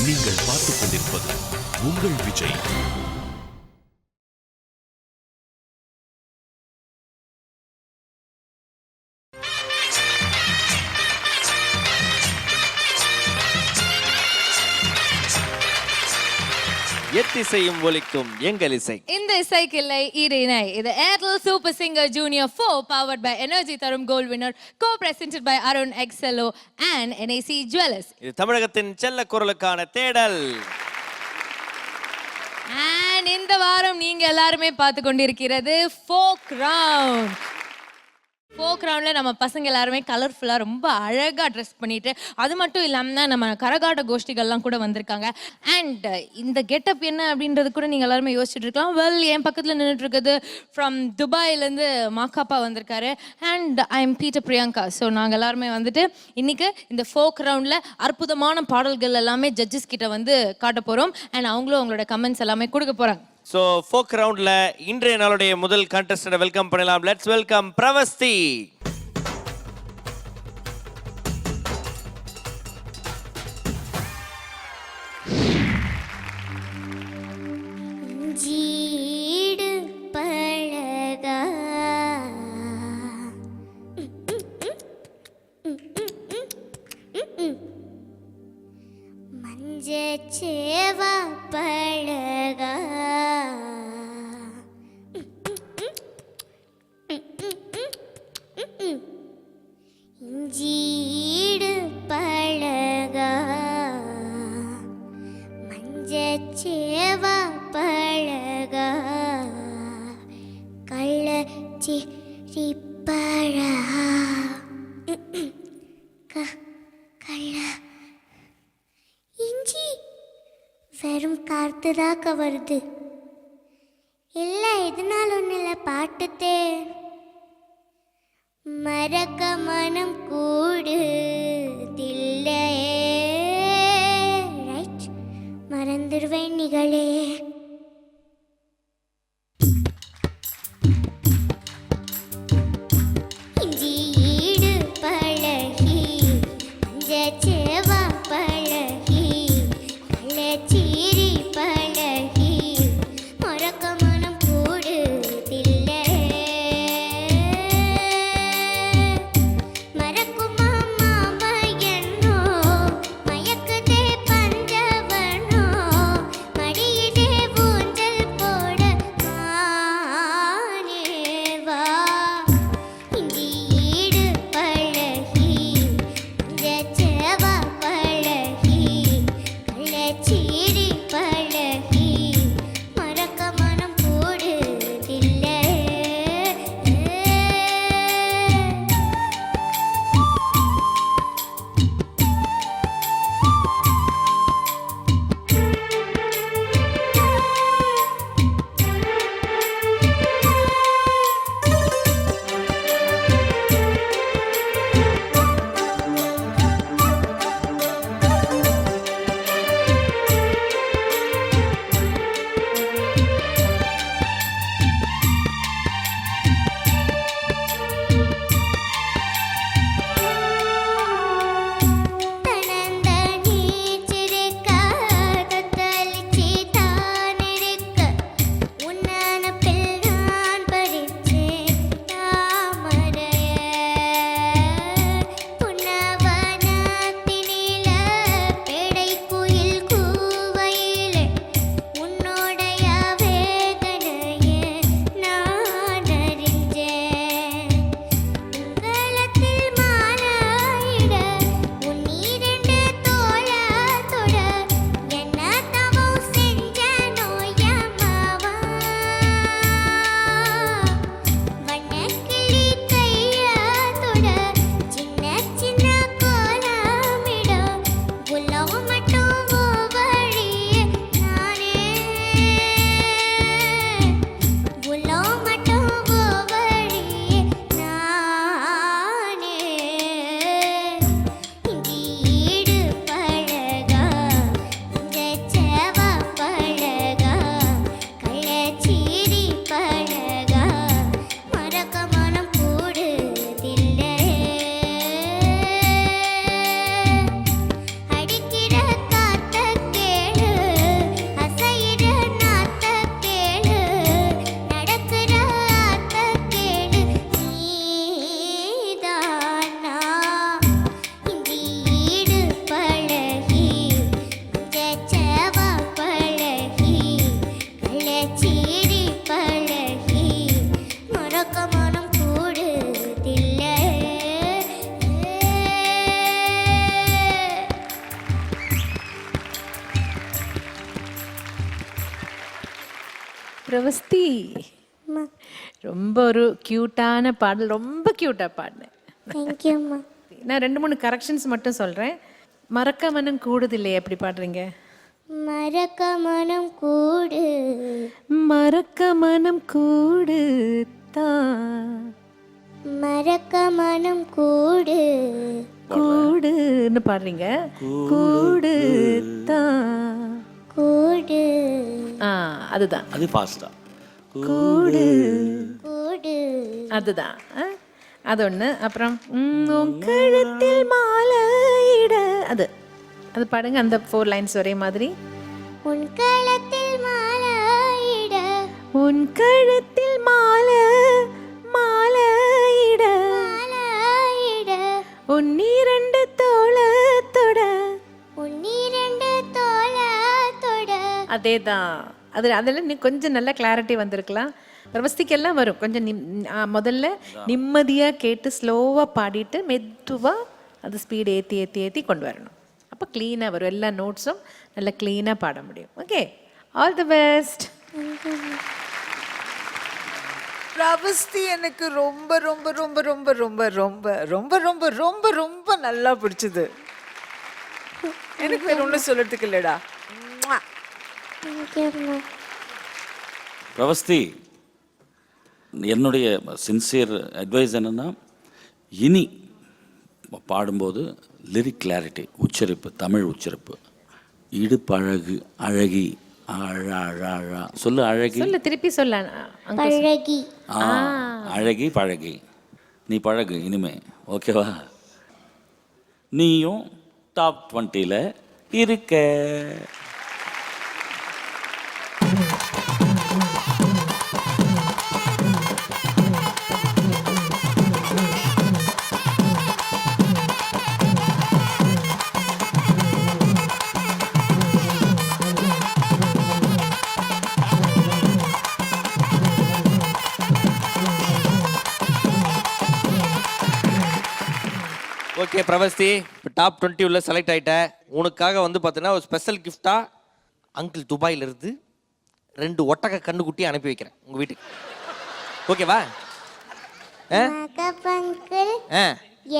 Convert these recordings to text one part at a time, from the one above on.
நீங்கள் பார்த்துக் கொண்டிருப்பது உங்கள் விஜய். எத்திசையும் ஒலிக்கும் எங்கள் இசை. இந்த இசைக்கில்லை ஈடு இணை. இது Airtel super singer junior 4 powered by energy தரும் gold winner, co-presented by Arun Excello and NAC Jewelers. இது தமிழகத்தின் செல்ல குரலுக்கான தேடல். And இந்த வாரம் நீங்க எல்லாருமே பார்த்து கொண்டிருக்கிறது ஃபோக் ரவுண்ட். ஃபோக் ரவுண்டில் நம்ம பசங்க எல்லாருமே கலர்ஃபுல்லாக ரொம்ப அழகாக ட்ரெஸ் பண்ணிட்டு, அது மட்டும் இல்லாமல் நம்ம கரகாட்ட கோஷ்டிகள்லாம் கூட வந்திருக்காங்க. அண்ட் இந்த கெட்டப் என்ன அப்படின்றது கூட நீங்கள் எல்லாருமே யோசிச்சுட்டு இருக்கலாம். வெல், என் பக்கத்தில் நின்றுட்டு இருக்குது ஃப்ரம் துபாயிலேருந்து மாக்காப்பா வந்திருக்காரு. And I am Peter Priyanka. So நாங்கள் எல்லாருமே வந்துட்டு இன்னைக்கு இந்த ஃபோக் ரவுண்டில் அற்புதமான பாடல்கள் எல்லாமே ஜட்ஜஸ் கிட்ட வந்து காட்ட போகிறோம். அண்ட் அவங்களும் அவங்களோட கமெண்ட்ஸ் எல்லாமே கொடுக்க போகிறாங்க. ஸோ ஃபோக் ரவுண்ட்ல இன்றைய நாளுடைய முதல் கண்டஸ்டன்ட் வெல்கம் பண்ணலாம். Let's welcome Pravasthi. ஜீடு பழகா மஞ்சச்சேவா பழகா இஞ்சீடு பழகா மஞ்சச்சேவா பழகா கள்ளச்சிரி பழா கள்ள இஞ்சி வெறும் கார்த்துதாக்க வருது. இல்லை, இதனால் ஒன்றும் இல்லை, பாட்டுத்தே மறக்க மனம் கூடுதில்லை. ரைட், மறந்துடுவேன் நிகழே. இஞ்சி ஈடு பழகி மஞ்சச்சேவா பழகி கள்ளச்சீரி பழகி மறக்க மனம் கூடுதில்லை. மறக்குமா மாமா என்னோ பிரவஸ்தி ரொம்ப ஒரு க்யூட்டான பாடல், ரொம்ப க்யூட்டாக பாடினேன். தேங்க்யூம்மா. நான் 2-3 கரெக்ஷன்ஸ் மட்டும் சொல்கிறேன். மறக்க மனம் கூடுது இல்லையா, எப்படி பாடுறீங்க? மறக்க மனம் கூடு மறக்க மனம் கூடு தான், மறக்க மனம் கூடு கூடுன்னு பாடுறீங்க. கூடு தான், கூடு அதுதான். அது ஃபாஸ்டா. கூடு கூடு அதுதான். அது ஒன்று. அப்புறம் உன் கழுத்தில் மாலையிட, அது அது பாடுங்க. அந்த 4 லைன்ஸ் ஒரே மாதிரி. உன் களத்தில் மாலையிட உன் கழுத்தில் மாலை மாலையிட மாலையிட உன் 2 தோளத்தொட உன் 2 தோளத்தொட. அதே தான். அதில் நீ கொஞ்சம் நல்ல கிளாரிட்டி வந்திருக்கலாம். பிரவஸ்திக்கெல்லாம் வரும். கொஞ்சம் முதல்ல நிம்மதியாக கேட்டு ஸ்லோவாக பாடிட்டு மெதுவாக அது ஸ்பீடு ஏற்றி ஏற்றி ஏற்றி கொண்டு வரணும். அப்போ க்ளீனாக வரும். எல்லா நோட்ஸும் நல்லா க்ளீனாக பாட முடியும். Okay, all the best. Pravasthi எனக்கு ரொம்ப ரொம்ப ரொம்ப ரொம்ப ரொம்ப ரொம்ப ரொம்ப ரொம்ப ரொம்ப ரொம்ப நல்லா பிடிச்சது. எனக்கு வேற ஒன்றும் சொல்றதுக்கு இல்லடா. தேங்க்யூம்மா. பிரவஸ்தி, என்னுடைய சின்சியர் அட்வைஸ் என்னென்னா, இனி பாடும்போது லிரிக் கிளாரிட்டி, உச்சரிப்பு, தமிழ் உச்சரிப்பு, இடுப்பழகு, அழகி, அழா சொல்லு, அழகி சொல்ல, திருப்பி சொல்ல. பழகி. அழகி பழகி, நீ பழகு இனிமே, ஓகேவா? நீயும் டாப் 20ல் இருக்க. ஓகே பிரவஸ்தி, இப்போ டாப் 20 உள்ள செலக்ட் ஆகிட்ட. உனக்காக வந்து பார்த்தீங்கன்னா ஒரு ஸ்பெஷல் கிஃப்டாக அங்கிள் துபாயிலிருந்து 2 ஒட்டக கண்ணுக்குட்டி அனுப்பி வைக்கிறேன் உங்கள் வீட்டுக்கு. ஓகேவா? மகபங்கள்,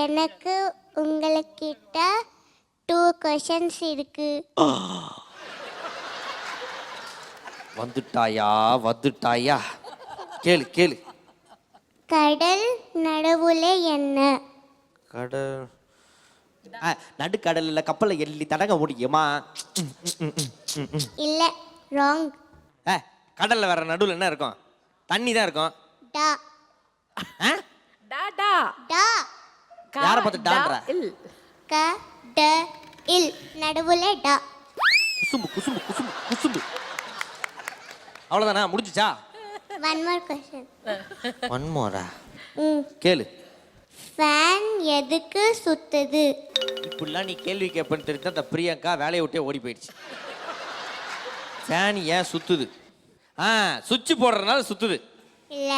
எனக்கு உங்களுக்கிட்ட 2 questions இருக்கு. வந்துட்டாயா? கேளு கேளு. கடல் நடுவுல என்ன? கடல் நடுக்கடல்ல கப்பலை எள்ளி தடங்க முடியுமா? இல்ல, ராங். கடல்ல வேற நடுவில் என்ன இருக்கும்? தண்ணி தான் இருக்கும். டா டா டா டா. யாரை பார்த்து டான்றா? க ட இல், நடுவுல டா. குசும்பு குசும்பு குசும்பு குசும்பு. அவ்வளோதானா? முடிஞ்சுச்சா? One more question. ஒன் மோரா? கேளு. ஃபேன் எதுக்கு சுத்துது? இப்படிலாம் நீ கேள்வி கேட்பன்னு தெரிஞ்சு அந்த பிரியங்கா வேலையை விட்டே ஓடி போயிடுச்சு. ஃபேன் ஏன் சுத்துது? சுவிட்ச் போடுறதுனால சுத்துது. இல்ல,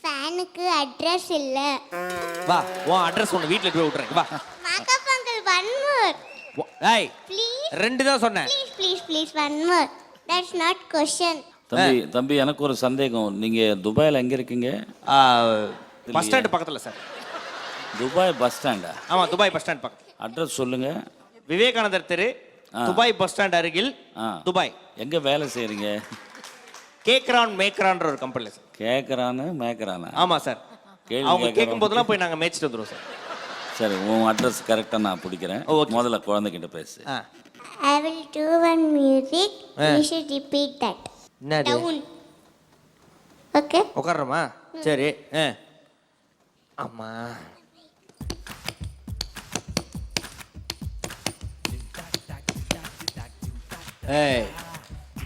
ஃபேனுக்கு அட்ரஸ் இல்ல. வா, உன் அட்ரஸ் ஒன்று வீட்டில் போய் விட்டுறேன். வா மகபங்கள், one more. ஏய், Please. 2 தான் சொன்னேன். Please, one more. That's not question. தம்பி எனக்கு ஒரு சந்தேகம். நீங்கள் துபாயில் எங்கே இருக்கீங்க? பஸ் ஸ்டாண்டு பக்கத்தில் சார். துபாய் பஸ் ஸ்டாண்டா? ஆமாம், துபாய் பஸ் ஸ்டாண்ட் பக்கம். அட்ரஸ் சொல்லுங்கள். விவேகானந்தர் தெரு, துபாய் பஸ் ஸ்டாண்ட் அருகில், துபாய். எங்கே வேலை செய்கிறீங்க? கேக்ரான் மேக்ரான்ற ஒரு கம்பெனியில் சார். கேட்குறானு மேய்க்கிறானா? ஆமாம் சார். அவங்க கேட்கும் போதெல்லாம் போய் நாங்கள் மேய்ச்சிட்டு வந்துடுவோம் சார். சரி, உன் அட்ரஸ் கரெக்டாக நான் பிடிக்கிறேன். முதல்ல குழந்தைகிட்ட பேசு. I will do one music. You should repeat that. என்னது? Down. Okay? உட்கார்றோமா? சரி. ஆமா. ஏய்,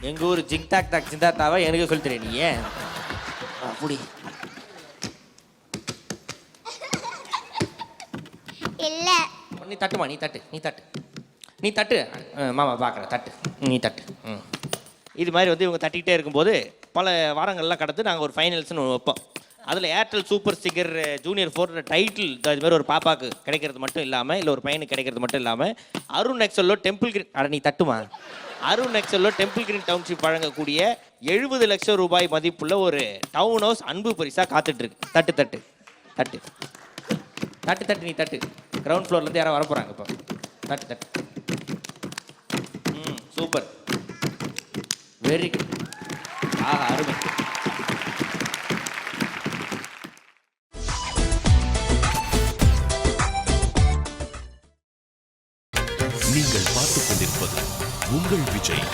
எங்க ஊர் ஜிங் டாக் டாக் ஜிந்தாத்தாவா எனக்கு சொல்லி தெரியும். நீ ஏன் அப்படி இல்ல. நீ தட்டுமா? நீ தட்டு. மாமா பார்க்குறேன், தட்டு. நீ தட்டு. இது மாதிரி வந்து இவங்க தட்டிக்கிட்டே இருக்கும்போது பல வாரங்கள்லாம் கடந்து நாங்கள் ஒரு ஃபைனல்ஸ்னு ஒன்று வைப்போம். அதில் Airtel super singer junior 4 title அது மாதிரி ஒரு பாப்பாவுக்கு கிடைக்கிறது மட்டும் இல்லாமல், இல்லை ஒரு பையனுக்கு கிடைக்கிறது மட்டும் இல்லாமல், அருண் எக்ஸலோ டெம்பிள் கிரீன், நீ தட்டுமா, அருண் எக்ஸலோ டெம்பிள் கிரீன் டவுன்ஷிப் வழங்கக்கூடிய 70 லட்சம் ரூபாய் மதிப்புள்ள ஒரு டவுன் ஹவுஸ் அன்பு பரிசா காத்துட்டு இருக்கு. தட்டு தட்டு தட்டு தட்டு தட்டு நீ தட்டு. கிரவுண்ட் ஃப்ளோர்ல இருந்து யாரும் வர போறாங்க இப்போ. தட்டு தட்டு. Super, very good. ஆஹா, அருமை. நீங்கள் பார்த்துக் கொண்டிருப்பது உங்கள் விஜய்.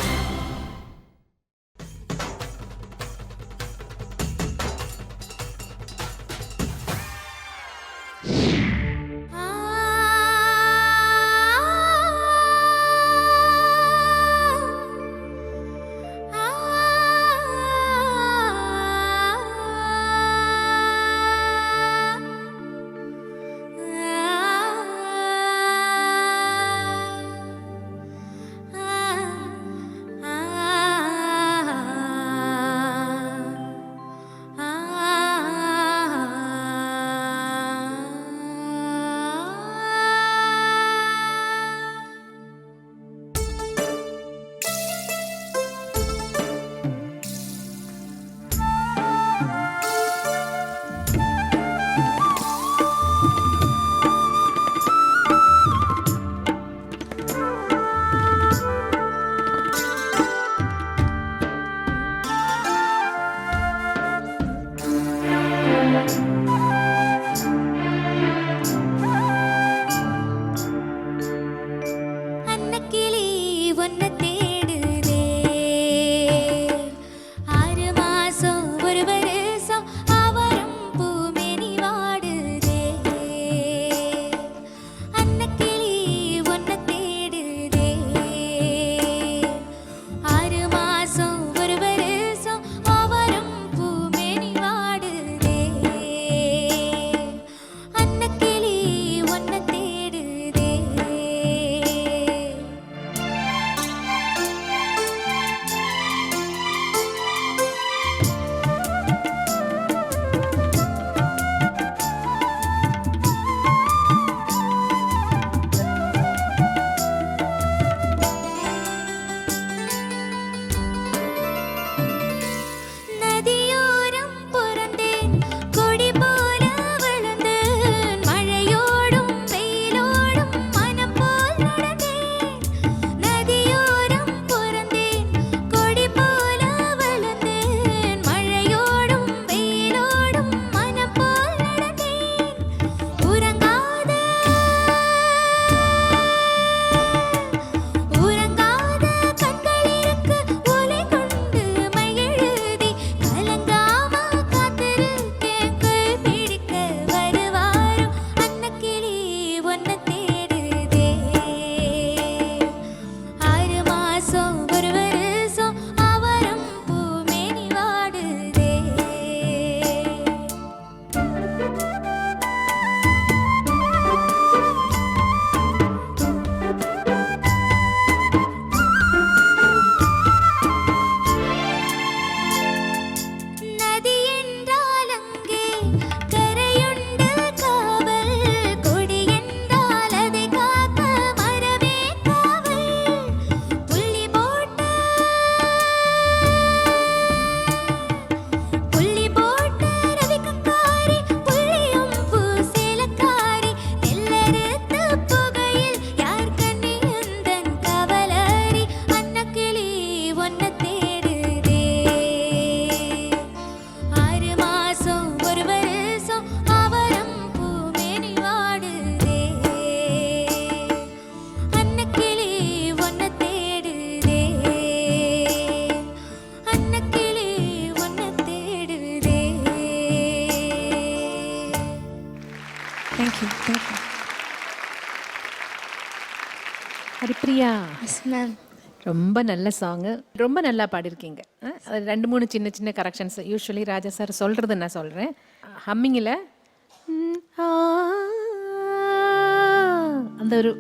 Haripriya, yes ma'am. ரொம்ப நல்ல சாங்கு, ரொம்ப நல்லா பாடியிருக்கீங்க. அது 2-3 சின்ன சின்ன கரெக்ஷன்ஸ். யூஸ்வலி ராஜா சார் சொல்கிறது நான் சொல்கிறேன். ஹம்மிங்கில் அந்த ஒரு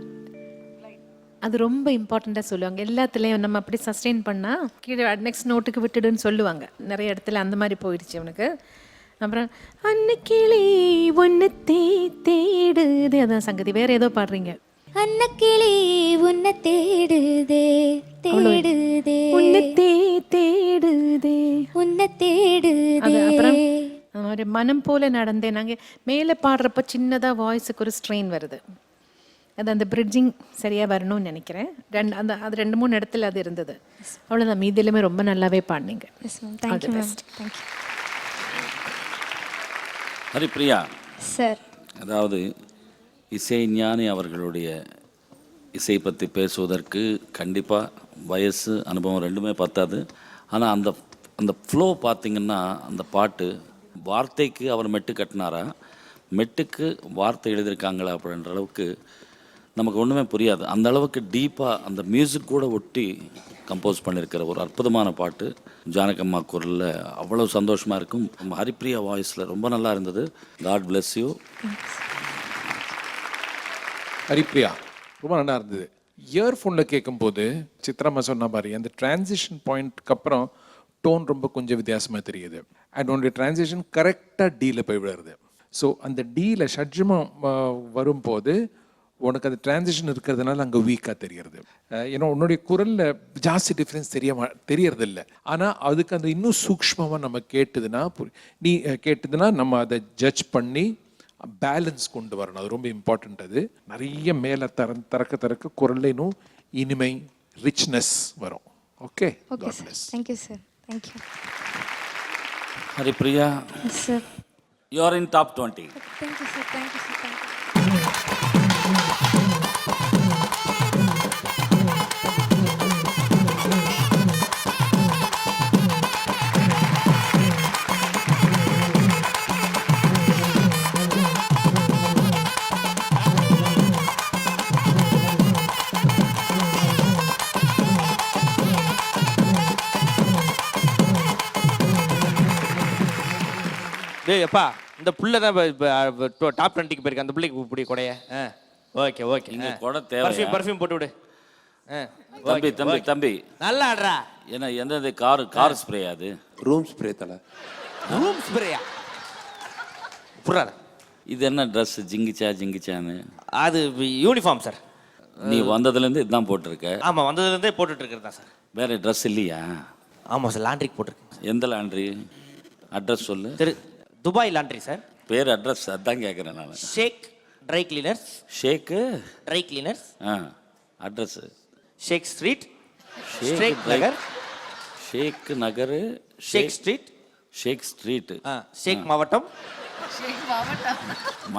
அது ரொம்ப இம்பார்ட்டண்ட்டாக சொல்லுவாங்க. எல்லாத்துலேயும் நம்ம அப்படி சஸ்டெயின் பண்ணால் கீழே நெக்ஸ்ட் நோட்டுக்கு விட்டுடுன்னு சொல்லுவாங்க. நிறைய இடத்துல அந்த மாதிரி போயிடுச்சு அவனுக்கு. அப்புறம் அன்னக்கிளி ஒன்று தேடுது, அதான் சங்கதி. வேறு ஏதோ பாடுறீங்க. அன்னக்கிளி உன்னை தேடுதே தேடுதே உன்னை தேடுதே அது அப்புறம் தேடுதே. ஒரு மனம் போல நடந்தேன். நாங்கள் மேலே பாடுறப்ப சின்னதாக வாய்ஸுக்கு ஒரு ஸ்ட்ரெயின் வருது. அது அந்த பிரிட்ஜிங் சரியாக வரணும்னு நினைக்கிறேன். அது 2-3 இடத்துல அது இருந்தது. அவ்வளோதான். மீதி எல்லாமே ரொம்ப நல்லாவே பாடினீங்க. Yes ma'am, thank you ma'am, thank you Haripriya, sir. அதாவது இசை ஞானி அவர்களுடைய இசை பற்றி பேசுவதற்கு கண்டிப்பாக வயசு அனுபவம் ரெண்டுமே பத்தாது. ஆனால் அந்த ஃப்ளோ பார்த்திங்கன்னா, அந்த பாட்டு வார்த்தைக்கு அவர் மெட்டு கட்டினாரா, மெட்டுக்கு வார்த்தை எழுதியிருக்காங்களா அப்படின்ற அளவுக்கு நமக்கு ஒன்றுமே புரியாது. அந்த அளவுக்கு டீப்பாக அந்த மியூசிக் கூட ஒட்டி கம்போஸ் பண்ணியிருக்கிற ஒரு அற்புதமான பாட்டு. ஜானகம்மா குரலில் அவ்வளோ சந்தோஷமாக இருக்கும். ஹரிப்பிரியா வாய்ஸில் ரொம்ப நல்லா இருந்தது. God bless you. ஹரிப்பிரியா ரொம்ப நல்லா இருந்தது. இயர்ஃபோனில் கேட்கும்போது சித்ராமா சொன்ன மாதிரி அந்த டிரான்சிஷன் பாயிண்ட்க்கு அப்புறம் டோன் ரொம்ப கொஞ்சம் வித்தியாசமாக தெரியுது. அண்ட் உன்னுடைய டிரான்சிஷன் கரெக்டாக டீயில் போய் விடுறது. ஸோ அந்த டீயில் ஷட்ஜமம் வரும்போது உனக்கு அது டிரான்சிஷன் இருக்கிறதுனால அங்கே வீக்காக தெரியறது. ஏன்னா உன்னுடைய குரலில் ஜாஸ்தி டிஃப்ரென்ஸ் தெரியறதில்லை. ஆனால் அதுக்கு அந்த இன்னும் சூக்ஷ்மமாக நம்ம கேட்டதுன்னா நம்ம அதை ஜட்ஜ் பண்ணி பேலன்ஸ் கொண்டு வரணும். அது ரொம்ப இம்பார்ட்டண்ட். அது நிறைய மேலே திறக்க குரல்ல இன்னும் இனிமை, ரிச்னஸ் வரும். Okay, okay sir, thank you sir, thank you. Haripriya, sir, you are in top 20. Thank you sir, thank you sir, thank you. டேய் அப்பா, இந்த புள்ள தான் இப்போ டாப் 20க்கு போயிருக்கு. அந்த பிள்ளைக்கு இப்படி கொடைய. Okay okay. இங்கே கொடை தேவை. பர்ஃப்யூம் போட்டு விடு. தம்பி தம்பி தம்பி, நல்லா ஆடுறா. ஏன்னா எந்த கார் ஸ்ப்ரே அது? ரூம் ஸ்ப்ரே தலை. ரூம் ஸ்ப்ரேயா? புறாத. இது என்ன ட்ரெஸ் ஜிங்கிச்சான்னு? அது யூனிஃபார்ம் சார். நீ வந்ததுலேருந்து இதுதான் போட்டிருக்க? ஆமாம், வந்ததுலேருந்தே போட்டுட்டு இருக்கிறது தான் சார். வேற ட்ரெஸ் இல்லையா? ஆமாம் சார், லாண்ட்ரிக்கு போட்டிருக்கேன். எந்த லாண்ட்ரி? அட்ரஸ் சொல்லு. Dubai laundry sir. பேர் அட்ரஸ் அதான் கேட்குறேன் நான். Sheikh dry cleaners. Sheikh dry cleaners. Address sheikh street, sheikh Nagar, sheikh Nagar, sheikh street, sheikh street, sheikh மாவட்டம்.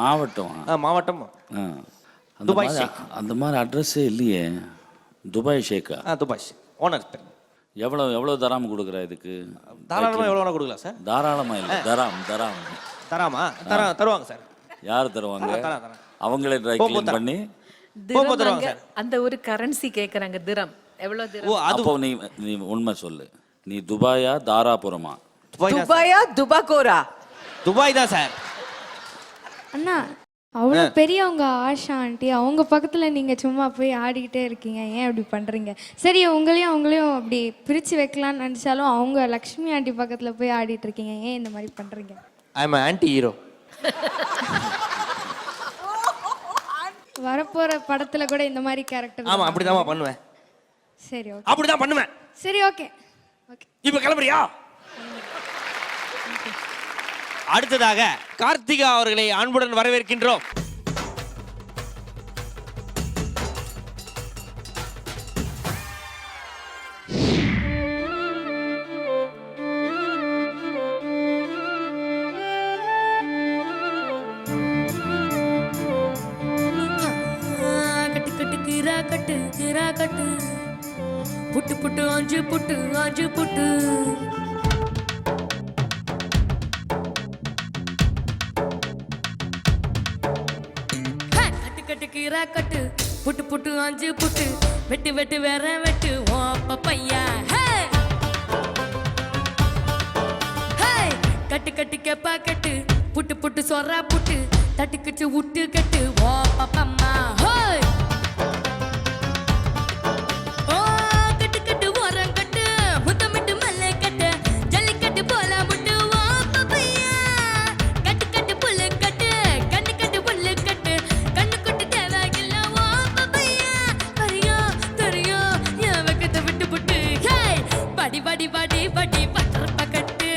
மாவட்டம். மாவட்டம். Dubai sheikh. அந்த மாதிரி அட்ரஸே இல்லையே. துபாய் ஷேக்கா? Dubai sheikh. ஓனர் பேர். எவ்வளோ தராம கொடுக்குற இதுக்கு? தாராளமாக எவ்வளோ வேணா கொடுக்கலாம் சார். தாராளமாக இல்லை, தராமா? தருவாங்க சார். யார் தருவாங்க? அவங்களே ட்ரை கிளீன் பண்ணி தருவாங்க சார். அந்த ஒரு கரன்சி கேட்குறாங்க, திரம். எவ்வளோ திரம்? அப்போ நீ உண்மை சொல்லு. நீ துபாயா தாராபுரமா? துபாயா துபாகோரா? துபாய் தான் சார். அண்ணா, அவ்வளோ பெரியவங்க ஆஷா ஆண்டி, அவங்க பக்கத்தில் நீங்கள் சும்மா போய் ஆடிக்கிட்டே இருக்கீங்க. ஏன் அப்படி பண்ணுறீங்க? சரி, அவங்களையும் அப்படி பிரித்து வைக்கலான்னு நினச்சாலும் அவங்க லக்ஷ்மி ஆண்டி பக்கத்தில் போய் ஆடிட்டு இருக்கீங்க. ஏன் இந்த மாதிரி பண்ணுறீங்க? I am anti hero. வரப்போகிற படத்தில் கூட இந்த மாதிரி கேரக்டர். ஆமாம், அப்படி தான் பண்ணுவேன். சரி, ஓகே. அப்படி தான் பண்ணுவேன். சரி, ஓகே ஓகே. இப்போ கிளம்புறியா? அடுத்ததாக கார்த்திகா அவர்களை அன்புடன் வரவேற்கின்றோம். கட்டு புட்டு புட்டு ஆஞ்சு புட்டு கீரா கட்டு புட்டு புட்டு ஆஞ்சு புட்டு வெட்டு வெட்டு வேற வெட்டு ஓ பப்பையா. கட்டு கட்டு கெப்பா கட்டு புட்டு புட்டு சொரா புட்டு தட்டுக்கிட்டு விட்டு கட்டு ஓ பப்பம்மா. கட்டு கட்டு ஓரம் கட்டு முத்தமிட்டு மல்ல கட்டு ஜல்லிக்கட்டு போல முட்டு ஓ பப்பையா. கட்டு கட்டு புல்லு கட்டு கண்ணு கட்டு புல்லு கட்டு கண்ணு கொட்டு தேவையில்ல ஓ பப்பையா. பரியா தெரியும் என் வெக்கத்தை விட்டு புட்டு படி படி படி படி பட்டரப்ப கட்டு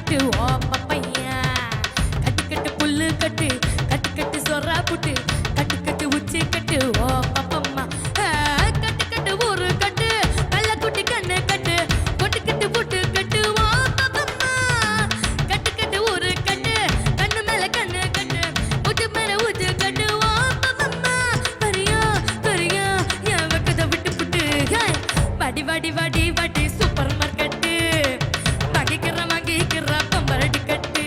கட்டு ஓ பப்பையா கட்டு கட்டு புல்லு கட்டு கட்டு கட்டு சொரா புட்டு கட்டு கட்டு உச்சி கட்டு ஓ பப்பம்மா கட்டு கட்டு ஊரு கட்டு கள்ளக்குட்டி கண்ணு கட்டு கொட்டு கட்டு புட்டு கட்டு ஓ பப்பம்மா கட்டு கட்டு ஊரு கட்டு கண்ணு மேல கண்ணு கட்டு உச்சி மேல உச்சி கட்டு ஓ பப்பம்மா வரியா வரியா என் வெக்கத்தை விட்டு புட்டு வாடி வாடி வாடி வாடி சூப்பர் மார்க்கெட்டு வாங்கிக்கிற பம்பரடி கட்டு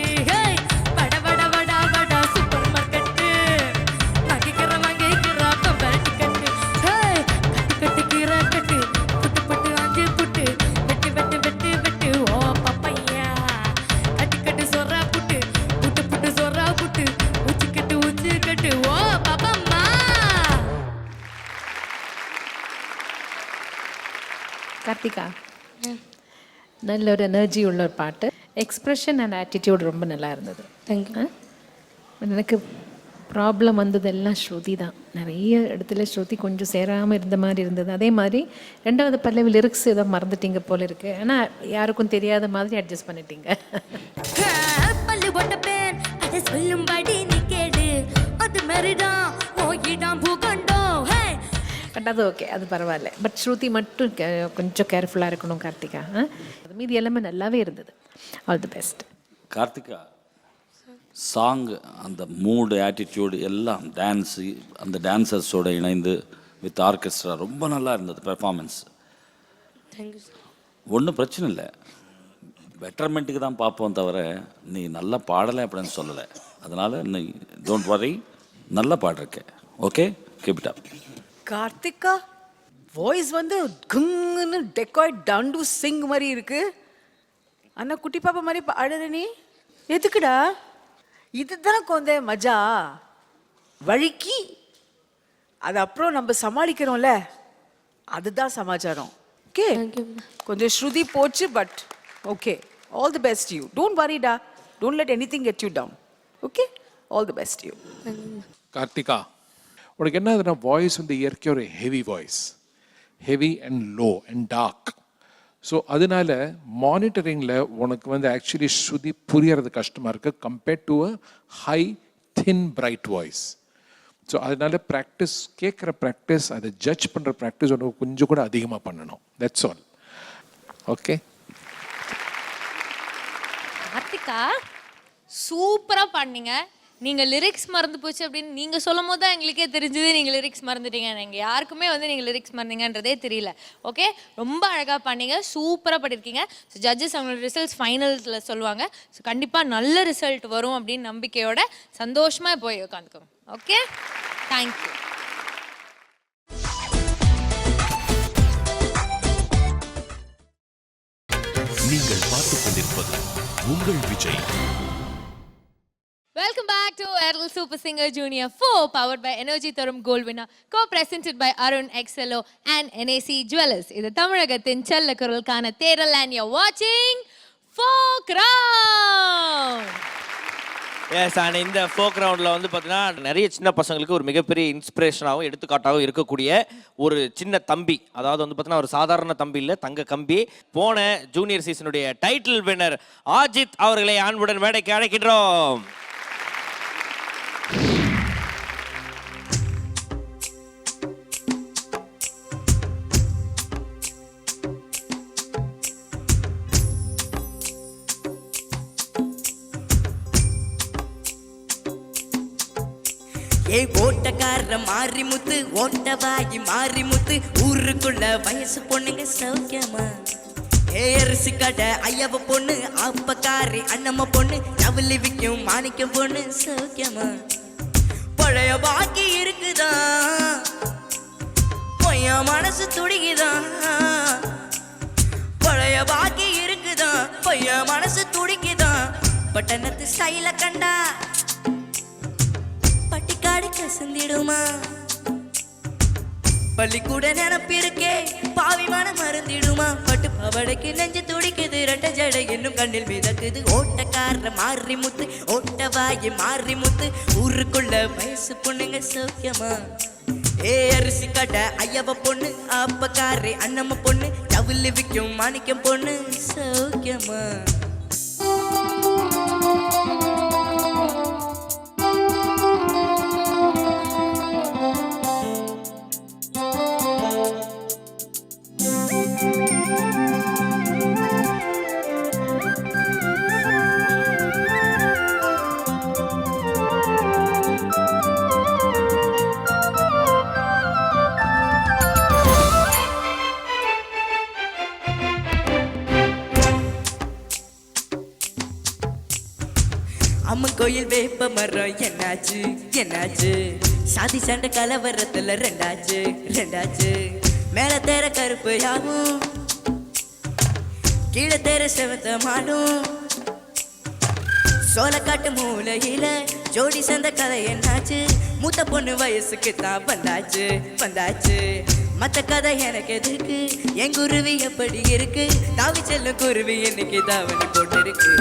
வட வட வட வட சூப்பர் மார்க்கெட்டு வாங்கிக்கிற பம்பரடி கட்டு கட்டு கட்டு கீரை கட்டு புட்டு புட்டு ஆஞ்சு புட்டு வெட்டு வெட்டு வெட்டு வெட்டு ஓ பப்பையா கட்டு கட்டு சொரா புட்டு புட்டு புட்டு சொரா புட்டு உச்சி கட்டு ஓ பாப்பம்மா. கார்த்திகா நல்ல ஒரு எனர்ஜி உள்ள ஒரு பாட்டு, எக்ஸ்பிரஷன் அண்ட் ஆட்டிடியூட் ரொம்ப நல்லா இருந்தது. தேங்க்யூ. எனக்கு ப்ராப்ளம் வந்ததெல்லாம் ஸ்ருதி தான். நிறைய இடத்துல ஸ்ருதி கொஞ்சம் சேராமல் இருந்த மாதிரி இருந்தது. அதே மாதிரி ரெண்டாவது பல்லவி லிரிக்ஸ் ஏதோ மறந்துட்டீங்க போல இருக்கு. ஆனால் யாருக்கும் தெரியாத மாதிரி அட்ஜஸ்ட் பண்ணிட்டீங்க. பல்லு போட்ட பேர் அதை சொல்லும்படி நீ கேடு அது மாதிரிதான் ஓகிடாம் பூகண்டோ. பட் அது ஓகே, அது பரவாயில்ல. பட் ஸ்ருதி மட்டும் கொஞ்சம் கேர்ஃபுல்லாக இருக்கணும் கார்த்திகா. மீதி எல்லாமே நல்லாவே இருந்தது. All the best. Karthika, song அந்த மூடு ஆட்டிடியூடு எல்லாம் டான்ஸு அந்த டான்சர்ஸோடு இணைந்து வித் ஆர்கெஸ்ட்ரா ரொம்ப நல்லா இருந்தது பெர்ஃபார்மன்ஸ். ஒன்றும் பிரச்சனை இல்லை, பெட்டர்மெண்ட்டுக்கு தான் பார்ப்போம் தவிர நீ நல்லா பாடலை அப்படின்னு சொல்லலை. அதனால் நீ டோன்ட் வரி, நல்லா பாடிருக்க. Okay, keep it up. Karthika voice வந்து குங்குன்னு டெக்காய்ட் டவுன் டு சிங் மாதிரி இருக்கு. அண்ணா குட்டி பாப்பா மாதிரி அழுத நீ எதுக்குடா? இதுதான் கொஞ்ச மஜா வழுக்கி அது அப்புறம் நம்ம சமாளிக்கிறோம்ல, அதுதான் சமாச்சாரம். ஓகே, கொஞ்சம் ஸ்ருதி போச்சு, but okay, all the best you. Don't வரிடா, don't let anything get you down. Okay, all the best you. Karthika, உனக்கு என்ன ஆகுதுன்னா வாய்ஸ் வந்து இயற்கையாக ஒரு heavy voice, heavy and low and dark. So அதனால மானிட்டரிங்கில் உனக்கு வந்து ஆக்சுவலி ஸ்ருதி புரியறது கஷ்டமாக இருக்குது compared to a high thin bright voice. So அதனால ப்ராக்டிஸ், கேட்குற ப்ராக்டிஸ், அதை ஜட்ஜ் பண்ணுற ப்ராக்டிஸ் உனக்கு கொஞ்சம் கூட அதிகமாக பண்ணணும். That's all. ஓகே கார்த்திகா, சூப்பரா பாடினீங்க. நீங்க லிரிக்ஸ் மறந்து போச்சு அப்படின்னு நீங்க சொல்லும் போது தான் எங்களுக்கே தெரிஞ்சது நீங்க லிரிக்ஸ் மறந்துட்டீங்க. நீங்க யாருக்குமே வந்து நீங்க லிரிக்ஸ் மறந்தீங்கன்றதே தெரியல. ஓகே, ரொம்ப அழகா பண்ணீங்க, சூப்பரா பண்ணிருக்கீங்க. ஸோ ஜட்ஜஸ் அவங்களோட ரிசல்ட்ஸ் ஃபைனல்ஸில் சொல்லுவாங்க. ஸோ கண்டிப்பா நல்ல ரிசல்ட் வரும் அப்படின்னு நம்பிக்கையோட சந்தோஷமா போய் உட்காந்துக்கோங்க. Okay, thank you. நீங்கள் பார்த்துக் கொண்டிருப்பது உங்கள் Vijay. Welcome back to Airtel Super Singer Junior 4, powered by Energy Tharum Gold Winner, co-presented by Arun XLO and NAC Jewelers. இது தமிழகத்தின் செல்ல குரலுக்கான தேடல், and you're watching Folk Round. Yes, and இந்த ஃபோக் ரவுண்டில் வந்து பார்த்தீங்கன்னா நிறைய சின்ன பசங்களுக்கு ஒரு மிகப்பெரிய இன்ஸ்பிரேஷனாகவும் எடுத்துக்காட்டாகவும் இருக்கக்கூடிய ஒரு சின்ன தம்பி. அதாவது வந்து பார்த்தீங்கன்னா ஒரு சாதாரண தம்பி இல்லை, தங்க கம்பி. போன ஜூனியர் சீசனுடைய டைட்டில் வின்னர் ஆஜித் அவர்களை அன்புடன் மேடைக்கு அழைக்கின்றோம். ஏ ஓட்டக்கார மாரிமுத்து ஓட்டவாயி மாரிமுத்து ஊருக்குள்ள வயசு பொண்ணுங்க சௌக்கியமா? ஏ அரிசி கடை ஐயவ பொண்ணு அப்பக்காரி அண்ணம்மா பொண்ணு ஜவுளி விக்கும் மாணிக்கம் பொண்ணு சௌக்கியமா? பழைய பாக்கி இருக்குதா, பொய்யா மனசு துடிக்குதான். பழைய பாக்கி இருக்குதா, பொய்யா மனசு துடிக்குதான். பட்டணத்து ஸ்டைல கண்டா பட்டிக்காடு கசந்திடுமா? பள்ளிக்கூட நினப்பிருக்கே பாவிமான மறந்திடுமா? பட்டு பவடைக்கு நெஞ்சு துடிக்குது, ரெட்ட ஜடை இன்னும் கண்ணில் மிதக்குது. ஓட்டக்கார மாறி முத்து ஓட்டவாயி மாறி முத்து ஊருக்குள்ள வயசு பொண்ணுங்க சௌக்கியமா? ஏ அரிசி கடை ஐயவ பொண்ணு அப்பக்காரி அண்ணம்மா பொண்ணு ஜவுளி விக்கும் மாணிக்கம் பொண்ணு சௌக்கியமா? கோயில் வேப்ப மரம் என்னாச்சு என்னாச்சு சாதி சண்டை கலவரத்துல ரெண்டாச்சு மேல தேர கருப்பு யாவும் கீழே தேர செவத்த மாடும் சோளக்காட்டு மூலையில ஜோடி சந்த கதை என்னாச்சு மூத்த பொண்ணு வயசுக்கு தான் வந்தாச்சு மத்த கதை எனக்கு எதுக்கு என் குருவி எப்படி இருக்கு தாவி செல்லும் குருவி இன்னைக்கு தாவணி போட்டிருக்கு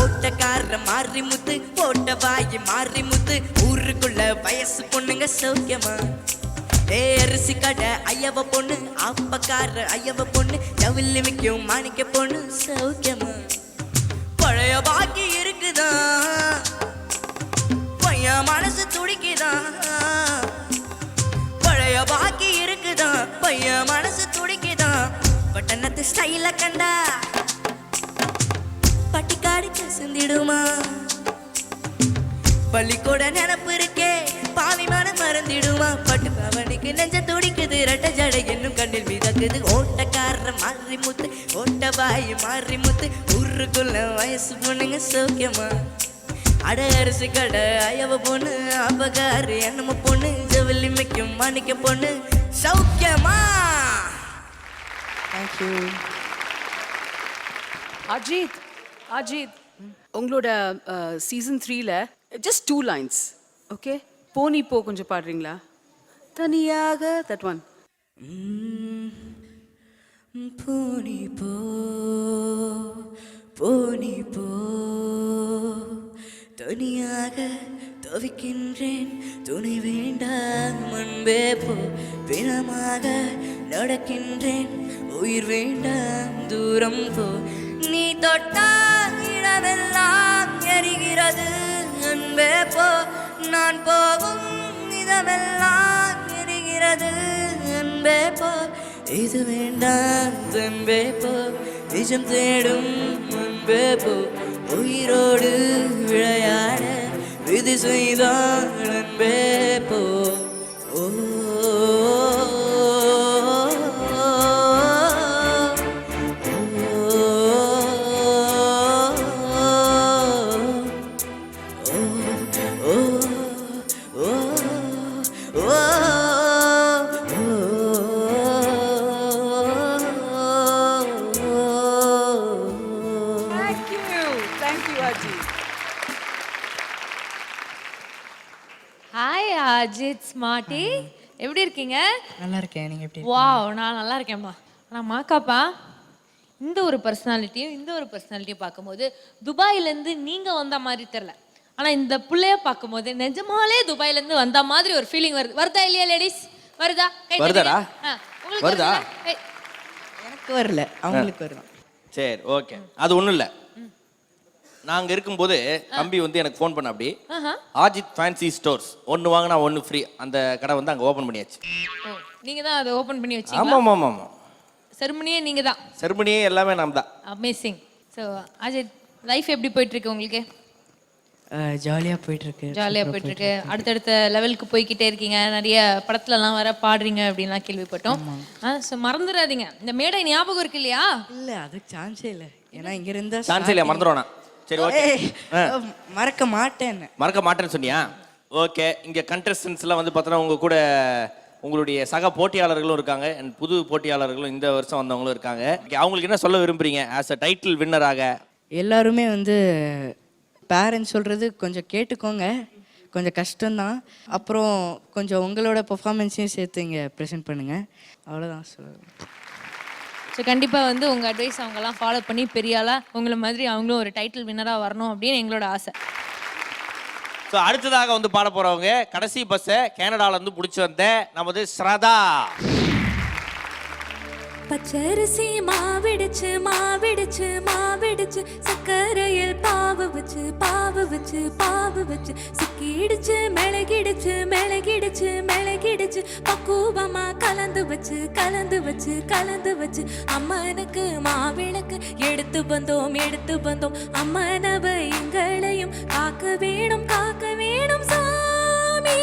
ஓட்டக்கார மாறி முத்து போட்ட வாயி மாறி முத்து ஊருக்குள்ள வயசு பொண்ணுங்க சௌக்கியமா அரிசி கடை ஐயவ பொண்ணு அப்பக்கார ஐயவ பொண்ணு ஜவுளி விற்கும் மாணிக்க பொண்ணு சௌக்கியமா பழைய பாக்கி இருக்குதா பையன் மனசு துடிக்குதா பழைய பாக்கி இருக்குதா பையன் மனசு துடிக்குதா பட்டணத்து ஸ்டைல கண்டா பட்டிக்காடு கசந்திடுமா பள்ளிக்கூட நினப்பு இருக்கே பாவி மனம் மறந்திடுமா பட்டு பவனிக்கு நெஞ்ச துடிக்குது ரெட்ட ஜடை என்னும் கண்ணில் மிதக்குது ஓட்டக்கார மாறி முத்து ஓட்ட பாய் மாறி முத்து ஊருக்குள்ள வயசு பொண்ணுங்க சௌக்கியமா அட அரிசி கடை அயவ பொண்ணு அப்பகாரு என்னமோ பொண்ணு ஜவுளி மிக்கும் மாணிக்க பொண்ணு சௌக்கியமா. தேங்க்யூ. அஜித் உங்களோட சீசன் 3ல ஜஸ்ட் 2 lines, ஓகே? போனி போ கொஞ்சம் பாடுறீங்களா? தனியாக, that one. போனி போ போனி போ தனியாக தவிக்கின்றேன் துணை வேண்டாம் முன்பே போ பிணமாக நடக்கின்றேன் உயிர் வேண்டாம் தூரம் போ நீ தொட்டால் இடமெல்லாம் எரிகிறது அன்பே போ நான் போகும் இதமெல்லாம் எரிகிறது அன்பே போ இது வேண்டாம் அன்பே போ நிஜம் தேடும் அன்பே போ உயிரோடு விளையாட விதி செய்தான் அன்பே போ ஓ ஹாய் அஜித் ஸ்மார்ட்டி, எப்படி இருக்கீங்க? நல்லா இருக்கேன், நீங்க எப்படி? வாவ், நான் நல்லா இருக்கேன்ப்பா. ஆனால் மாக்காப்பா, இந்த ஒரு பர்சனாலிட்டியும் இந்த ஒரு பர்சனாலிட்டியும் பார்க்கும்போது துபாயிலேருந்து நீங்கள் வந்த மாதிரி தெரில. ஆனால் இந்த பிள்ளைய பார்க்கும்போது நிஜமாலே துபாயிலேருந்து வந்த மாதிரி ஒரு ஃபீலிங் வருது. வருதா இல்லையா லேடிஸ்? வருதா? வருதாடா? உங்களுக்கு வருதா? எனக்கு வரல, அவங்களுக்கு வருதான். சரி, ஓகே. அது ஒன்றும் இல்லை. நாங்கள் இருக்கும்போது தம்பி வந்து எனக்கு ஃபோன் பண்ண அப்படி ஆஜித் ஃபேன்சி ஸ்டோர்ஸ் ஒன்று வாங்கினா ஒன்று ஃப்ரீ, அந்த கடை வந்து அங்கே ஓப்பன் பண்ணியாச்சு. நீங்கள் தான் அதை ஓப்பன் பண்ணி வச்சீங்க? ஆமாம் ஆமாம் ஆமாம். செருமனியே நீங்கள் தான்? செருமனியே எல்லாமே நாம் தான். அமேசிங். ஸோ அஜித், லைஃப் எப்படி போயிட்டுருக்கு உங்களுக்கு? ஜாலியாக போயிட்டுருக்கு. ஜாலியாக போயிட்டுருக்கு. அடுத்தடுத்த லெவலுக்கு போய்கிட்டே இருக்கீங்க. நிறைய படத்துலலாம் வர பாடுறீங்க அப்படின்லாம் கேள்விப்பட்டோம். ஸோ மறந்துடாதீங்க, இந்த மேடை ஞாபகம் இருக்கு இல்லையா? இல்லை, அதுக்கு சான்ஸே இல்லை. ஏன்னா இங்கே இருந்தால் சான்ஸே இல்லை, மறந்துடுவானா? சரி, ஓகே. மறக்க மாட்டேன்னு சொன்னியா? ஓகே. இங்கே கண்டஸ்டன்ஸ்லாம் வந்து பார்த்தோன்னா உங்கள் கூட உங்களுடைய சக போட்டியாளர்களும் இருக்காங்க, அண்ட் புது போட்டியாளர்களும் இந்த வருஷம் வந்தவங்களும் இருக்காங்க. அவங்களுக்கு என்ன சொல்ல விரும்புகிறீங்க ஆஸ் அ டைட்டில் வின்னராக? எல்லாருமே வந்து பேரண்ட்ஸ் சொல்கிறது கொஞ்சம் கேட்டுக்கோங்க, கொஞ்சம் கஷ்டம்தான். அப்புறம் கொஞ்சம் உங்களோட பெர்ஃபார்மன்ஸையும் சேர்த்து இங்கே ப்ரெசென்ட் பண்ணுங்கள், அவ்வளோதான் சொல்லுவேன். ஸோ கண்டிப்பாக வந்து உங்கள் அட்வைஸ் அவங்கெல்லாம் ஃபாலோ பண்ணி பெரியாளாக உங்களை மாதிரி அவங்களும் ஒரு டைட்டில் வின்னராக வரணும் அப்படின்னு எங்களோட ஆசை. ஸோ அடுத்ததாக வந்து பாட போகிறவங்க கடைசி பஸ்ஸை கேனடாவிலேருந்து பிடிச்சி வந்த நமது ஸ்ரதா. பச்சரிசி மாவிடுச்சு மாவிடுச்சு மாவிடுச்சு சக்கரையில் பாவு வச்சு பாவு வச்சு பாவு வச்சு சிக்கிடுச்சு மிளகிடுச்சு மிளகிடுச்சு மிளகிடுச்சு பக்குவமா கலந்து வச்சு கலந்து வச்சு கலந்து வச்சு அம்மனுக்கு மாவிளக்கு எடுத்து வந்தோம் அம்மனவ எங்களையும் காக்க வேணும் சாமி.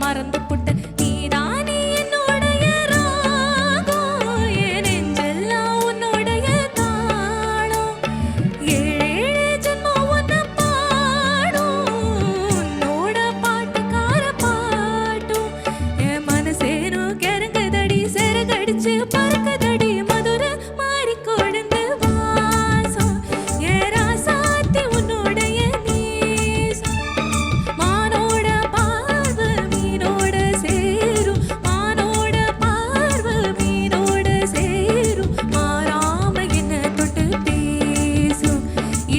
மறந்து புட்ட நீதானே என்னுடைய ராகம் என் நெஞ்செல்லாம் உன்னுடைய தாளம் ஏழேழு ஜென்மம் உன்னை பாடும் உன்னோட பாட்டுக்கார பாட்டும் என் மனசேனும் கிறங்குதடி செருகடிச்சு பறக்குதடி மதுரை மாறி கொழுந்து வாசம் ஏ ராசாத்தி உன்னுடைய நேசம் மானோட பார்வை மீனோட சேரும் மானோட பார்வை மீனோட சேரும் மாறாம என்ன தொட்டு பேசும்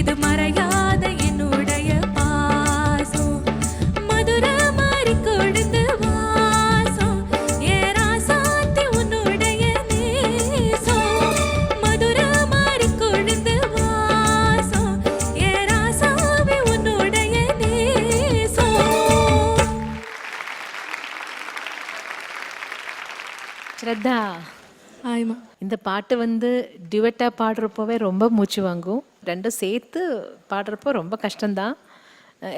இது மறையாத என்னுடைய பாசம் மதுரை மாறி கொழுந்து வாசம் ஏ ராசாத்தி உன்னுடைய நேசம் மதுரை மாறி கொழுந்து வாசம் ஏ ராசாவி உன்னுடைய நேசம். ஸ்ரத்தா, ஆயிமா. இந்த பாட்டு வந்து டியூட்டாக பாடுறப்போவே ரொம்ப மூச்சு வாங்கும். ரெண்டும் சேர்த்து பாடுறப்போ ரொம்ப கஷ்டம்தான்.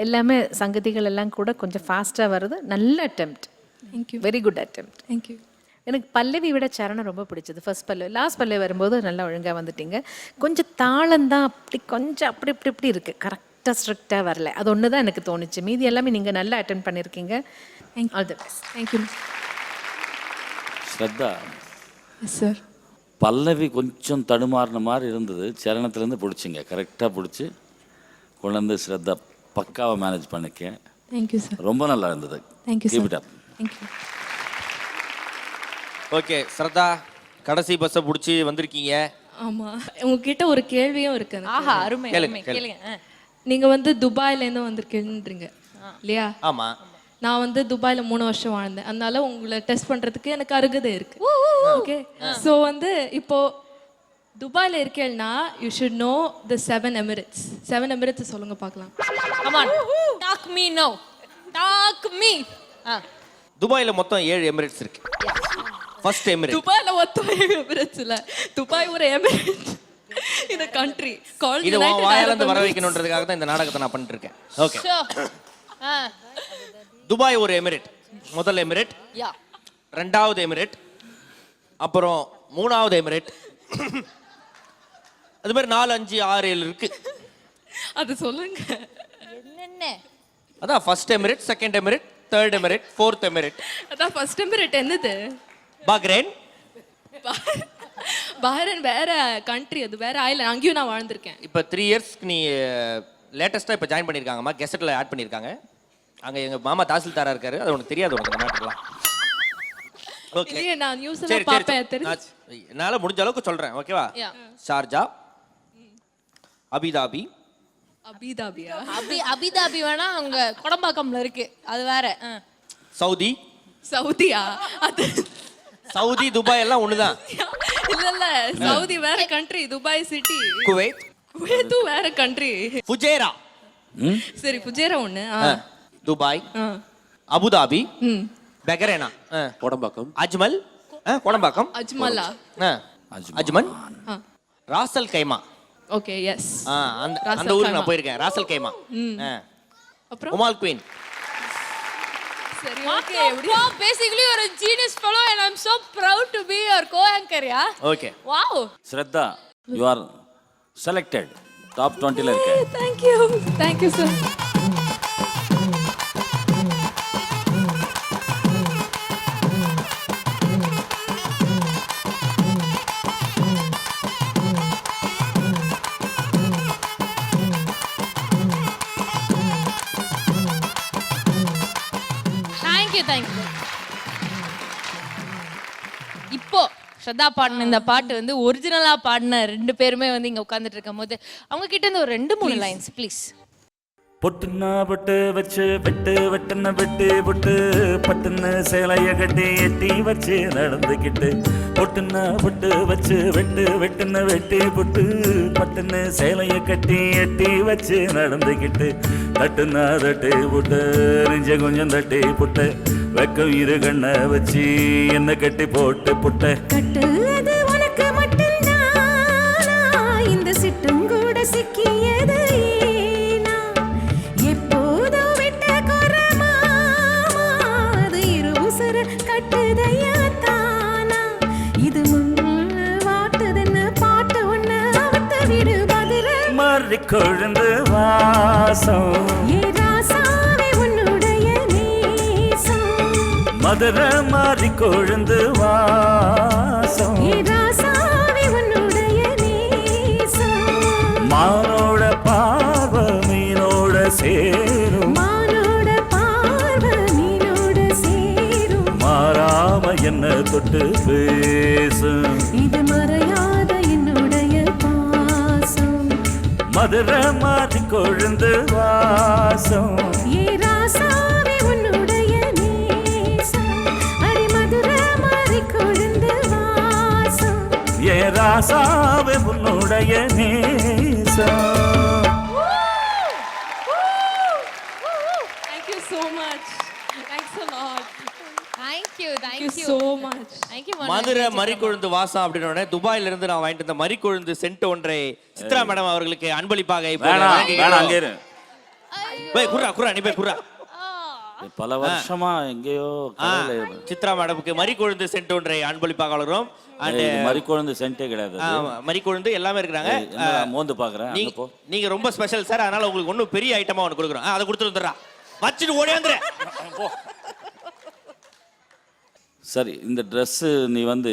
எல்லாமே சங்கதிகள் எல்லாம் கூட கொஞ்சம் ஃபாஸ்ட்டாக வருது. நல்ல attempt. Thank you. Very good attempt. Thank you. எனக்கு பல்லவி விட சரணம் ரொம்ப பிடிச்சது. ஃபர்ஸ்ட் பல்லவி, லாஸ்ட் பல்லவி வரும்போது நல்லா ஒழுங்காக வந்துட்டீங்க. கொஞ்சம் தாளந்தான் அப்படி கொஞ்சம் அப்படி இப்படி இப்படி இருக்குது, கரெக்டாக ஸ்ட்ரிக்டாக வரல. அது ஒன்று தான் எனக்கு தோணுச்சு. மீதி எல்லாமே நீங்கள் நல்லா அட்டென்ட் பண்ணியிருக்கீங்க. All the best. Thank you. Shraddha, yes sir. Pallavi கொஞ்சம் தடுமாறின மாதிரி இருந்தது. சரணத்துலேருந்து பிடிச்சிங்க, கரெக்டாக பிடிச்சி கொண்டு வந்து ஸ்ரத்தா பக்காவை மேனேஜ் பண்ணிக்க. Thank you sir. ரொம்ப நல்லா இருந்தது. Thank you Keep sir. it up. Thank you. Okay Shraddha, கடைசி பஸ்ஸை பிடிச்சி வந்திருக்கீங்க. ஆமாம், உங்ககிட்ட ஒரு கேள்வியும் இருக்கு எனக்கு. ஆஹா அருமை கேளுங்க, அருமை கேளுங்க. கேளுங்க. நீங்க வந்து துபாயிலேருந்து வந்திருக்கீன்றீங்க இல்லையா? ஆமா. நான் வந்து துபாயில் 3 வருஷம் வாழ்ந்தேன். அதனால உங்களை டெஸ்ட் பண்றதுக்கு எனக்கு அருகதை இருக்கு. ஓகே, ஸோ வந்து இப்போ துபாயில் இருக்கேன்னா you should know the 7 Emirates. 7 Emirates சொல்லுங்க பார்க்கலாம். Come on, talk me now. Talk me. துபாயில மொத்தம் 7 எமிரேட்ஸ் இருக்கு. First Emirate. துபாயில் மொத்தம் எமிரேட்ஸ் இல்ல, துபாய் ஒரு எமிரேட் இந்த கண்ட்ரி கால்ட் இது யுனைடெட் வாயில இருந்து அரப் வர எமிரேட்ஸ். வைக்கணுன்றதுக்காக தான் இந்த நாடகத்தை நான் பண்ணிட்டு இருக்கேன். ஓகே. Sure. துபாய் ஒரு எமிரேட். முதல் எமிரேட், Yeah. ரெண்டாவது எமிரேட், அப்புறம் மூணாவது எமிரேட். அது மாதிரி 4, 5, 6, 7 இருக்கு. அது சொல்லுங்க. என்னென்ன? அதான் first Emirate, second Emirate, third Emirate, fourth Emirate. அதான் ஃபர்ஸ்ட் எமிரேட் என்னது? பஹ்ரைன். பஹ்ரைன் வேற கண்ட்ரி, அது வேற ஐலண்ட். அங்கேயும் நான் வாழ்ந்திருக்கேன். இப்போ 3 இயர்ஸ்க்கு நீ லேட்டஸ்ட்டாக இப்போ ஜாயின் பண்ணியிருக்காங்கம்மா, கெசட்டில் ஆட் பண்ணியிருக்காங்க. அங்கே எங்கள் மாமா தாசில்தாரா இருக்காரு, அது உனக்கு தெரியாது உனக்கு இந்த மேட்டர்லாம். ஓகே, இல்லையே, நான் நியூஸ் சரி எல்லாம் சரி பார்ப்பேன் தெரிஞ்சு. என்னால் முடிஞ்ச அளவுக்கு சொல்கிறேன், ஓகேவா? Yeah. ஷார்ஜா, அபிதாபி, அபிதாபியா? அபிதாபி வேணா அங்க கொடம்பாக்கம்ல இருக்கு, அது வேற. சவுதி. சவுதியா? அது சவுதி துபாய் எல்லாம் ஒண்ணுதான். இல்ல இல்ல, சவுதி வேற கண்ட்ரி, துபாய் சிட்டி. குவைத். குவைத்தும் வேற கண்ட்ரி. ஃபுஜேரா. சரி, புஜேரா ஒண்ணு. துபாய், அபுதாபி, பஹ்ரைனா, கோடம்பாக்கம், அஜ்மல், கோடம்பாக்கம், அஜ்மலா, Ajman, Ras al Khaimah. Okay, yes. அந்த ஊருக்கு நான் போயிருக்கேன், ராசல் கைமா. அப்புறம் உமால் குயின். சரி, okay. Okay, basically you're a genius fellow and I'm so proud to be your co-anchor, yeah? Okay. Wow. Shraddha, you are selected. Top 20ல இருக்க. Thank you sir. Thank you. இப்போ ஸ்ரத்தா பாடின இந்த பாட்டு வந்து ஒரிஜினலா பாடின 2 பேருமே வந்து இங்க உட்கார்ந்துட்டு இருக்கும் போது அவங்க கிட்ட இருந்து ஒரு 2-3 லைன்ஸ் ப்ளீஸ். பொட்டுன்னா பொட்டு வச்சு வெட்டு வெட்டுன வெட்டி பொட்டு பட்டுன்னு சேலைய கட்டி எட்டி வச்சு நடந்துக்கிட்டு பொட்டுன்னா பொட்டு வச்சு வெட்டு வெட்டுன வெட்டி பொட்டு பட்டுன்னு சேலைய கட்டி எட்டி வச்சு நடந்துக்கிட்டு தட்டுனா தட்டி புட்டு நெஞ்ச கொஞ்சம் தட்டி புட்டு வெக்கம் இரு கண்ணை வச்சு என்ன கட்டி போட்டு புட்ட கட்டுவது உனக்கு மட்டும்தான், இந்த சிட்டும் கூட சிக்கியது ஏனா? எப்போதோ விட்ட குறமாமா, அது மாறி கொழுந்து வாசம் மதுரை மாறி கொழுந்து வாசம் மானோட பார்வை மீனோட சேரும் மாறாம என்ன தொட்டு பேசும் இது மறையாத என்னுடைய பாசம் மதுரை மாறி கொழுந்து வாசம் ஏ ராசாவே உன்னுடைய நேசம் அடி மதுரை மாறி கொழுந்து வாசம் ஏ ராசாவே உன்னுடைய நேசம். Thank you so much. Thanks a lot. Thank you Thank you thank you so much. Thank you Madurai மறிக்கொழுந்து வாசம் அப்படின்னு உடனே துபாயில இருந்து நான் வாங்கிட்டு வந்த மறிக்கொழுந்து சென்ட் ஒன்றை சித்ரா மேடம் அவர்களுக்கு அன்பளிப்பாக இப்போது வேணாம் வழங்குகிறோம். வேணாம் அங்கே இரு. போய் குர்ரா குர்ரா நீ போய் குர்ரா. பல வருஷமா எங்கேயோ கடையில இரு. சித்ரா மேடமுக்கு மறிக்கொழுந்து சென்ட் ஒன்றை அன்பளிப்பாக வளரும். அண்ட் இது மறிக்கொழுந்து சென்ட்டே கிடையாது அது. மறிக்கொழுந்து எல்லாமே இருக்கிறாங்க. என்னடா மோந்து பாக்குறேன் அங்க போ. நீங்க ரொம்ப ஸ்பெஷல் சார், அதனால உங்களுக்கு ஒன்றும் பெரிய ஐட்டமா ஒன்று கொடுக்குறோம். அதை கொடுத்துட்டு வந்துடுறா, வச்சுட்டு ஓடியாந்துற. சரி இந்த ட்ரெஸ்ஸு நீ வந்து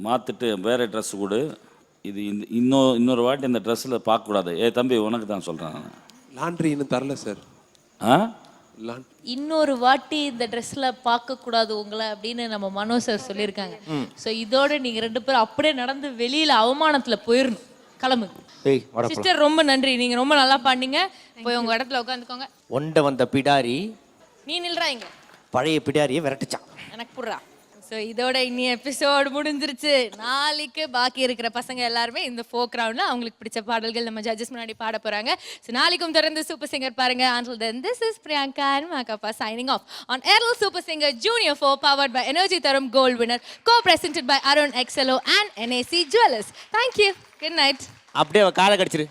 மாற்றிட்டு வேறு ட்ரெஸ் கொடு. இது இன்னொரு வாட்டி இந்த ட்ரெஸ்ஸில் பார்க்கக்கூடாது. தம்பி உனக்கு தான் சொல்கிறேன். லாண்ட்ரி இன்னும் தரல சார். ஆ இன்னொரு வாட்டி இந்த ட்ரெஸ்ல பார்க்க கூடாது உங்களை அப்படின்னு நம்ம மனோ சார் சொல்லியிருக்காங்க. ஸோ இதோட நீங்க 2 பேரும் அப்படியே நடந்து வெளியில அவமானத்துல போயிடணும். கிளம்புங்க. சிஸ்டர் ரொம்ப நன்றி, நீங்க ரொம்ப நல்லா பண்ணீங்க. போய் உங்க இடத்துல உட்காந்துக்கோங்க. ஒண்ட வந்த பிடாரி நீ நில்றா இங்க. பழைய பிடாரியை விரட்டுச்சான். எனக்கு புடுறா. ஸோ இதோட இன்னி எபிசோடு முடிஞ்சிருச்சு. நாளைக்கு பாக்கி இருக்கிற பசங்க எல்லாருமே இந்த ஃபோக் ரவுண்ட்ல அவங்களுக்கு பிடிச்ச பாடல்கள் நம்ம ஜட்ஜஸ் முன்னாடி பாட போறாங்க. ஸோ நாளைக்கும் தொடர்ந்து சூப்பர் சிங்கர் பாருங்க. Until then, this is Priyanka and Makappa signing off on Airtel Super Singer Junior 4 powered by Energy Tharum Gold Winner, co-presented by Arun XLO and NAC Jewelers. Thank you. Good night. அப்படியே காலை கடிச்சிரு.